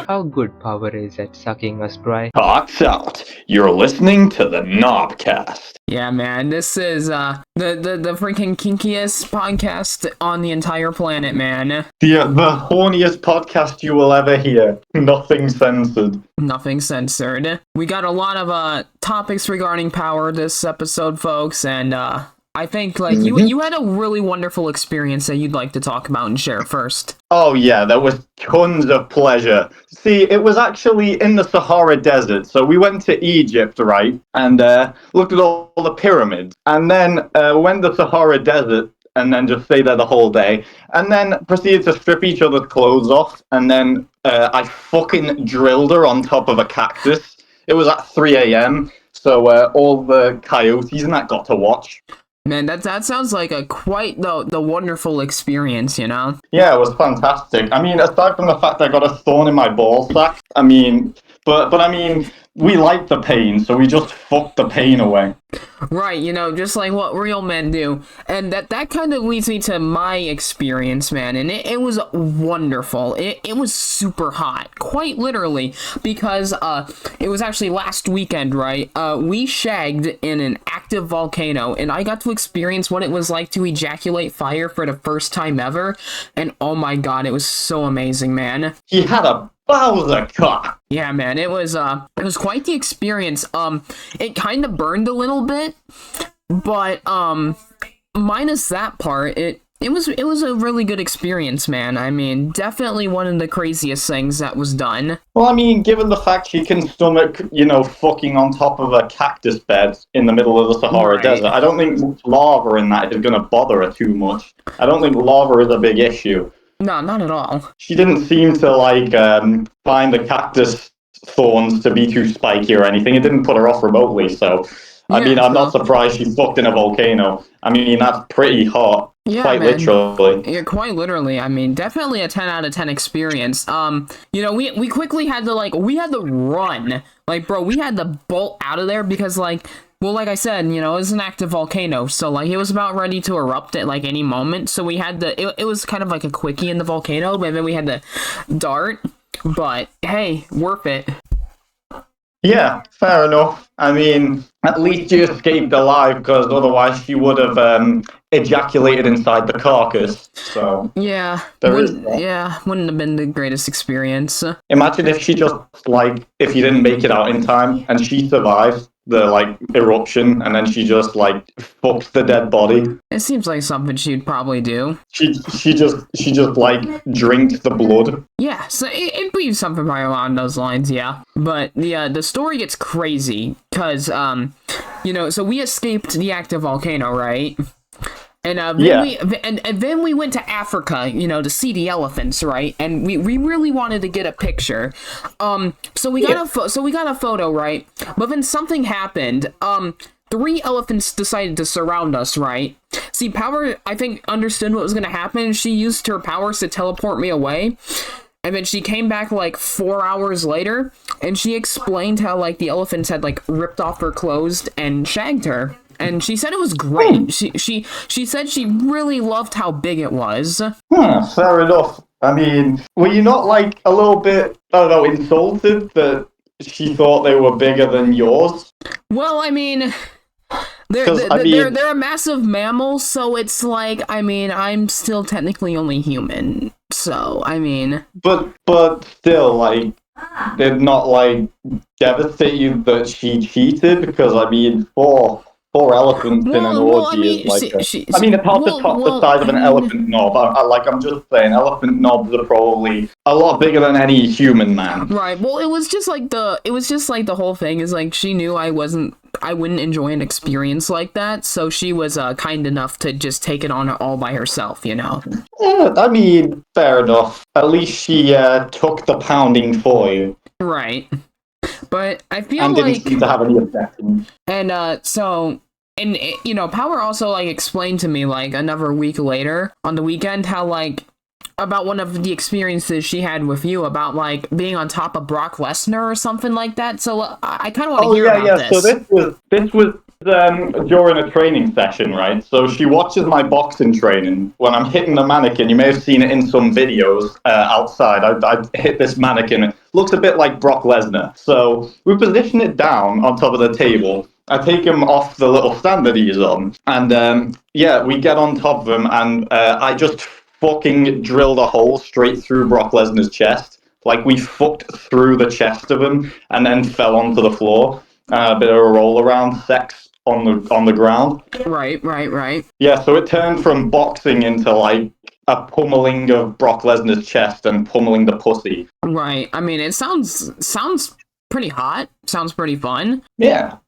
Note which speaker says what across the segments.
Speaker 1: How good Power is at sucking us dry.
Speaker 2: Talks out. You're listening to the Knobcast.
Speaker 3: Yeah, man, this is the freaking kinkiest podcast on the entire planet, man.
Speaker 2: The horniest podcast you will ever hear. Nothing censored.
Speaker 3: Nothing censored. We got a lot of topics regarding Power this episode, folks, and I think like you had a really wonderful experience that you'd like to talk about and share first.
Speaker 2: Oh yeah, there was tons of pleasure. See, it was actually in the Sahara Desert. So we went to Egypt, right, and looked at all the pyramids, and then went to the Sahara Desert, and then just stayed there the whole day, and then proceeded to strip each other's clothes off, and then I fucking drilled her on top of a cactus. It was at 3 a.m., so all the coyotes and that got to watch.
Speaker 3: Man, that sounds like a quite the wonderful experience, you know?
Speaker 2: Yeah, it was fantastic. I mean, aside from the fact I got a thorn in my ball sack, I mean, but I mean, we liked the pain, so we just fucked the pain away.
Speaker 3: Right, you know, just like what real men do. And that kind of leads me to my experience, man, and it was wonderful. It was super hot, quite literally, because it was actually last weekend, right? We shagged in an active volcano, and I got to experience what it was like to ejaculate fire for the first time ever, and oh my god, it was so amazing, man.
Speaker 2: He had a Bowser cock.
Speaker 3: Yeah, man, it was quite the experience. It kind of burned a little bit, but minus that part, it was a really good experience, man. I mean, definitely one of the craziest things that was done.
Speaker 2: Well, I mean, given the fact she can stomach, you know, fucking on top of a cactus bed in the middle of the Sahara Desert, I don't think lava in that is going to bother her too much. I don't think lava is a big issue.
Speaker 3: No, not at all.
Speaker 2: She didn't seem to, like, find the cactus thorns to be too spiky or anything. It didn't put her off remotely, so... I mean, I'm not surprised she fucked in a volcano. I mean, that's pretty hot.
Speaker 3: Yeah,
Speaker 2: quite
Speaker 3: man.
Speaker 2: literally.
Speaker 3: Yeah, quite literally. I mean, definitely a 10 out of 10 experience. You know, we quickly had to, we had to run. Like, bro, we had to bolt out of there because, well, like I said, you know, it was an active volcano, so, it was about ready to erupt at, any moment, so we had to, it was kind of like a quickie in the volcano, but then we had to dart, but, hey, worth it.
Speaker 2: Yeah, fair enough. I mean, at least you escaped alive, because otherwise she would have ejaculated inside the carcass, so...
Speaker 3: Yeah, wouldn't have been the greatest experience.
Speaker 2: Imagine if she just, if you didn't make it out in time, and she survived the, eruption, and then she just, fucks the dead body.
Speaker 3: It seems like something she'd probably do.
Speaker 2: She just drinks the blood.
Speaker 3: Yeah, so it'd be something right along those lines, yeah. But the story gets crazy, because, you know, so we escaped the active volcano, right? And then we went to Africa, you know, to see the elephants, right? And we really wanted to get a picture. So we got a photo, right? But then something happened. 3 elephants decided to surround us, right? See, Power, I think, understood what was going to happen. She used her powers to teleport me away. And then she came back 4 hours later, and she explained how the elephants had ripped off her clothes and shagged her. And she said it was great. She said she really loved how big it was.
Speaker 2: Fair enough. I mean, were you not a little bit, I don't know, insulted that she thought they were bigger than yours?
Speaker 3: Well, I mean, they're a massive mammal, so it's I mean, I'm still technically only human. So, I mean... But still, did not, devastate you that she cheated? Because, I mean, four elephants in an orgy is I mean, it's hard to top the size of an elephant knob. I'm just saying, elephant knobs are probably a lot bigger than any human man. Right. Well, it was just the whole thing is she knew I wouldn't enjoy an experience like that, so she was kind enough to just take it on all by herself, you know.
Speaker 2: Yeah, I mean, fair enough. At least she took the pounding for you.
Speaker 3: Right. But I feel
Speaker 2: and didn't seem to have any objections.
Speaker 3: And you know, Power also explained to me another week later on the weekend how about one of the experiences she had with you about being on top of Brock Lesnar or something like that. So I kind of want to hear about this.
Speaker 2: So this was During a training session, right? So she watches my boxing training when I'm hitting the mannequin. You may have seen it in some videos outside. I hit this mannequin. It looks a bit like Brock Lesnar. So we position it down on top of the table. I take him off the little stand that he's on, and we get on top of him, and I just fucking drilled a hole straight through Brock Lesnar's chest. Like we fucked through the chest of him, and then fell onto the floor. A bit of a roll around sex on the ground.
Speaker 3: Right.
Speaker 2: Yeah, so it turned from boxing into like a pummeling of Brock Lesnar's chest and pummeling the pussy.
Speaker 3: Right. I mean, it sounds pretty hot. Sounds pretty fun.
Speaker 2: Yeah.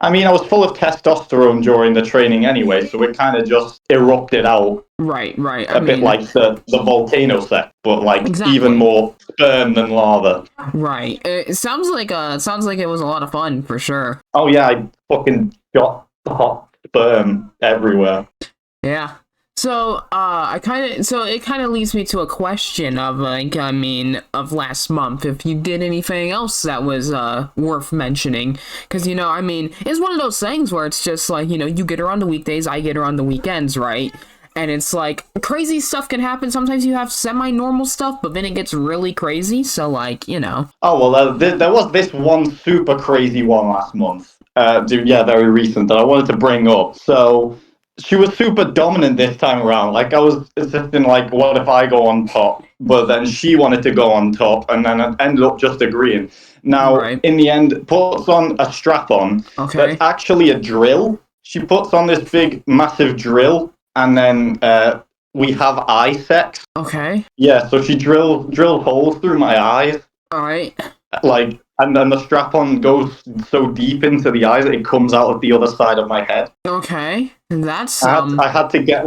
Speaker 2: I mean, I was full of testosterone during the training anyway, so it kind of just erupted out.
Speaker 3: Right.
Speaker 2: A bit like the volcano sex, but like
Speaker 3: exactly.
Speaker 2: Even more sperm than lava.
Speaker 3: Right. It sounds like it was a lot of fun for sure.
Speaker 2: Oh yeah, I fucking got hot sperm everywhere.
Speaker 3: Yeah. So, it kind of leads me to a question of, of last month, if you did anything else that was, worth mentioning, because, it's one of those things where it's just like, you get her on the weekdays, I get her on the weekends, right? And it's like, crazy stuff can happen, sometimes you have semi-normal stuff, but then it gets really crazy, so,
Speaker 2: Oh, well, there was this one super crazy one last month, very recent, that I wanted to bring up, so... She was super dominant this time around. Like, I was insisting, like, what if I go on top? But then she wanted to go on top, and then I ended up just agreeing. Now, In the end, puts on a strap on.
Speaker 3: Okay.
Speaker 2: That's actually a drill. She puts on this big, massive drill, and then we have eye sex.
Speaker 3: Okay.
Speaker 2: Yeah, so she drilled holes through my eyes.
Speaker 3: All right.
Speaker 2: Like, and then the strap-on goes so deep into the eyes that it comes out of the other side of my head.
Speaker 3: Okay, that's
Speaker 2: I had to get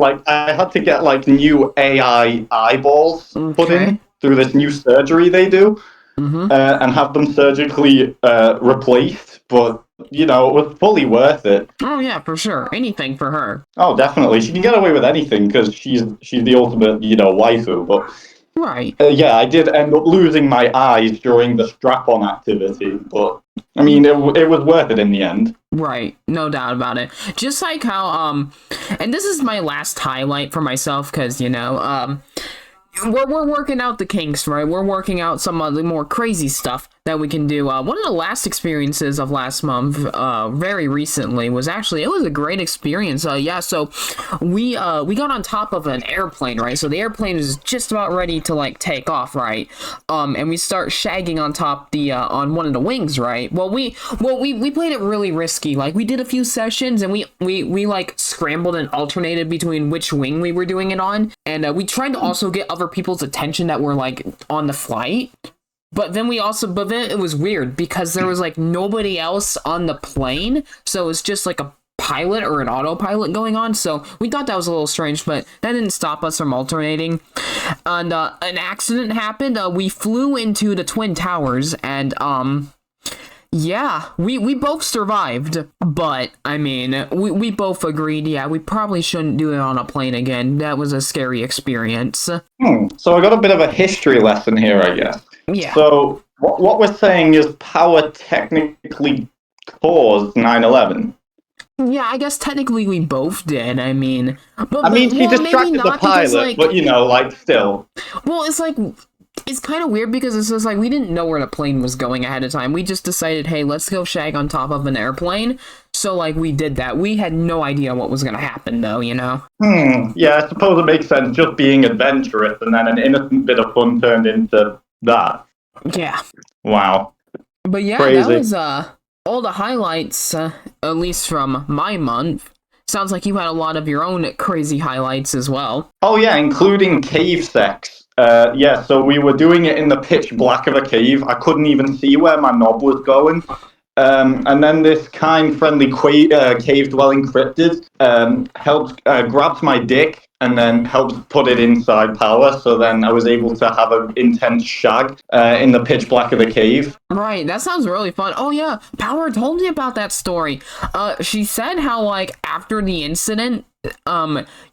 Speaker 2: new AI eyeballs put in through this new surgery they do, and have them surgically replaced. But it was fully worth it.
Speaker 3: Oh yeah, for sure. Anything for her.
Speaker 2: Oh, definitely. She can get away with anything because she's the ultimate waifu. But.
Speaker 3: Right.
Speaker 2: I did end up losing my eyes during the strap-on activity, but I mean, it was worth it in the end.
Speaker 3: Right, no doubt about it. Just like how, and this is my last highlight for myself, because, we're working out the kinks, right? We're working out some of the more crazy stuff that we can do. One of the last experiences of last month, very recently, was actually, it was a great experience. So we got on top of an airplane, right? So the airplane is just about ready to, take off, right? And we start shagging on top on one of the wings, right? Well, we played it really risky. Like, we did a few sessions, and we scrambled and alternated between which wing we were doing it on. And we tried to also get other people's attention that were, on the flight. But then it was weird because there was nobody else on the plane, so it was just a pilot or an autopilot going on. So we thought that was a little strange, but that didn't stop us from alternating. And an accident happened. We flew into the Twin Towers, and we both survived. But I mean, we both agreed, we probably shouldn't do it on a plane again. That was a scary experience.
Speaker 2: So I got a bit of a history lesson here, I guess.
Speaker 3: Yeah.
Speaker 2: So what we're saying is power technically caused 9/11.
Speaker 3: Yeah, I guess technically we both did. I mean,
Speaker 2: she distracted the pilot, but still.
Speaker 3: Well, it's kind of weird because it's just we didn't know where the plane was going ahead of time. We just decided, hey, let's go shag on top of an airplane. So we did that. We had no idea what was gonna happen, though. Yeah,
Speaker 2: I suppose it makes sense. Just being adventurous, and then an innocent bit of fun turned into that.
Speaker 3: Yeah.
Speaker 2: Wow.
Speaker 3: But yeah,
Speaker 2: crazy.
Speaker 3: That was all the highlights, at least from my month. Sounds like you had a lot of your own crazy highlights as well.
Speaker 2: Oh yeah, including cave sex. So we were doing it in the pitch black of a cave. I couldn't even see where my knob was going. And then this kind, friendly cave-dwelling cryptid grabbed my dick and then helped put it inside power. So then I was able to have an intense shag in the pitch black of the cave.
Speaker 3: Right, that sounds really fun. Oh yeah, Power told me about that story. She said how after the incident,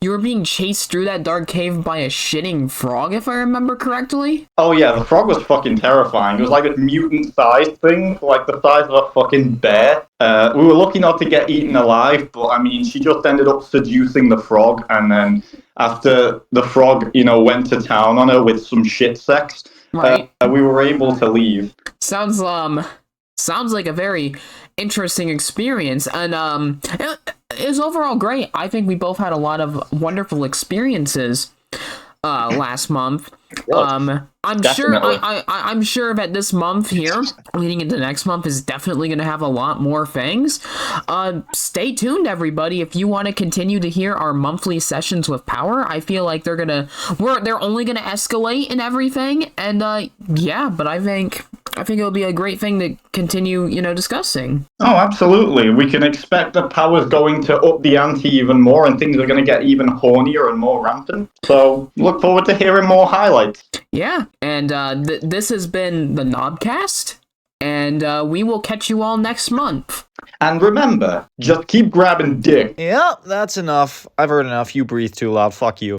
Speaker 3: you were being chased through that dark cave by a shitting frog, if I remember correctly.
Speaker 2: Oh yeah, the frog was fucking terrifying. It was like this mutant-sized thing, like the size of a fucking bear. We were lucky not to get eaten alive, but I mean, she just ended up seducing the frog, and then after the frog, went to town on her with some shit sex,
Speaker 3: Right.
Speaker 2: We were able to leave.
Speaker 3: Sounds like a very interesting experience, and it was overall great. I think we both had a lot of wonderful experiences last month. I'm sure I'm sure that this month here, leading into next month, is definitely going to have a lot more things. Stay tuned, everybody. If you want to continue to hear our monthly sessions with Power, I feel like they're only gonna escalate and everything. And but I think it'll be a great thing to continue, discussing.
Speaker 2: Oh, absolutely. We can expect that Power's going to up the ante even more, and things are going to get even hornier and more rampant. So look forward to hearing more highlights.
Speaker 3: Yeah, and this has been the Knobcast, and we will catch you all next month.
Speaker 2: And remember, just keep grabbing dick.
Speaker 4: Yep, that's enough. I've heard enough. You breathe too loud. Fuck you.